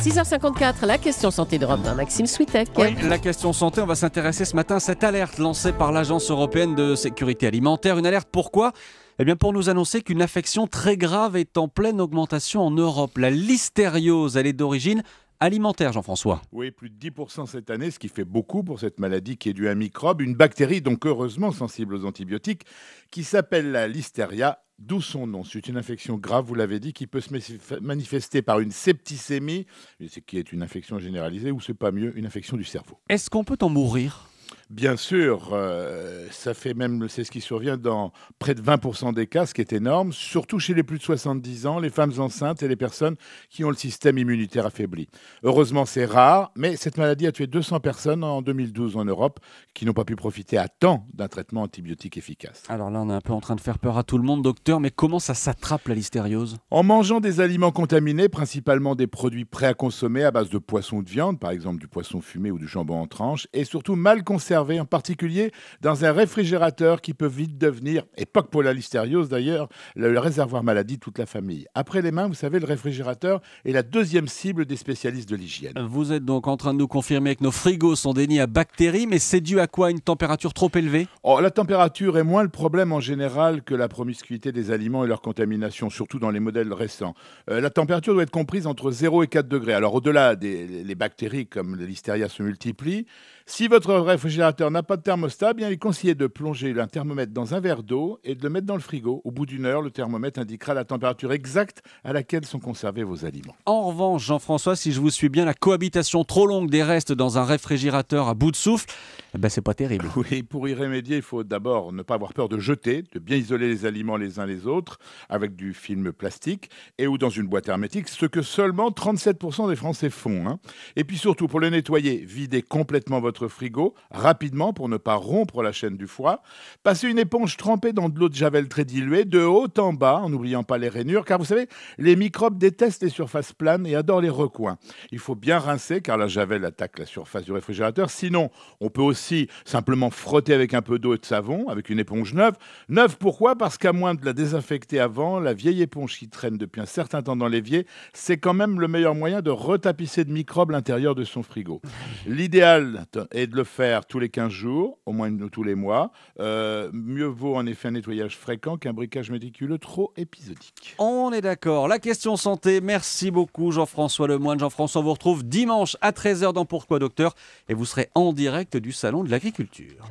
6h54, la question santé d'Europe 1, Maxime Switek. Oui, la question santé, on va s'intéresser ce matin à cette alerte lancée par l'Agence européenne de sécurité alimentaire. Une alerte pourquoi ? Eh bien pour nous annoncer qu'une infection très grave est en pleine augmentation en Europe. La listériose, elle est d'origine alimentaire, Jean-François. Oui, plus de 10% cette année, ce qui fait beaucoup pour cette maladie qui est due à un microbe, une bactérie donc heureusement sensible aux antibiotiques, qui s'appelle la listeria, d'où son nom. C'est une infection grave, vous l'avez dit, qui peut se manifester par une septicémie, qui est une infection généralisée, ou c'est pas mieux, une infection du cerveau. Est-ce qu'on peut en mourir ? Bien sûr, c'est ce qui survient dans près de 20% des cas, ce qui est énorme, surtout chez les plus de 70 ans, les femmes enceintes et les personnes qui ont le système immunitaire affaibli. Heureusement, c'est rare, mais cette maladie a tué 200 personnes en 2012 en Europe qui n'ont pas pu profiter à temps d'un traitement antibiotique efficace. Alors là, on est un peu en train de faire peur à tout le monde, docteur, mais comment ça s'attrape la listériose ? En mangeant des aliments contaminés, principalement des produits prêts à consommer à base de poisson ou de viande, par exemple du poisson fumé ou du jambon en tranches, et surtout mal conservé, en particulier dans un réfrigérateur qui peut vite devenir, et pas que pour la listériose d'ailleurs, le réservoir maladie de toute la famille. Après les mains, vous savez, le réfrigérateur est la deuxième cible des spécialistes de l'hygiène. Vous êtes donc en train de nous confirmer que nos frigos sont des nids à bactéries, mais c'est dû à quoi ? Une température trop élevée ? La température est moins le problème en général que la promiscuité des aliments et leur contamination, surtout dans les modèles récents. La température doit être comprise entre 0 et 4 degrés. Alors au-delà les bactéries comme la listeria se multiplient, si votre réfrigérateur n'a pas de thermostat, bien, il est conseillé de plonger un thermomètre dans un verre d'eau et de le mettre dans le frigo. Au bout d'une heure, le thermomètre indiquera la température exacte à laquelle sont conservés vos aliments. En revanche, Jean-François, si je vous suis bien, la cohabitation trop longue des restes dans un réfrigérateur à bout de souffle, c'est pas terrible. Oui, pour y remédier, il faut d'abord ne pas avoir peur de jeter, de bien isoler les aliments les uns les autres avec du film plastique et ou dans une boîte hermétique, ce que seulement 37% des Français font. Et puis surtout, pour le nettoyer, videz complètement votre frigo rapidement pour ne pas rompre la chaîne du froid. Passez une éponge trempée dans de l'eau de javel très diluée, de haut en bas, en n'oubliant pas les rainures, car vous savez, les microbes détestent les surfaces planes et adorent les recoins. Il faut bien rincer, car la javel attaque la surface du réfrigérateur. Sinon, on peut aussi simplement frotter avec un peu d'eau et de savon, avec une éponge neuve. Neuve, pourquoi ? Parce qu'à moins de la désinfecter avant, la vieille éponge qui traîne depuis un certain temps dans l'évier, c'est quand même le meilleur moyen de retapisser de microbes l'intérieur de son frigo. L'idéal est de le faire tous les 15 jours, au moins tous les mois. Mieux vaut en effet un nettoyage fréquent qu'un briquage méticuleux trop épisodique. On est d'accord. La question santé, merci beaucoup Jean-François Lemoine. Jean-François, on vous retrouve dimanche à 13h dans Pourquoi Docteur et vous serez en direct du Salon de l'Agriculture.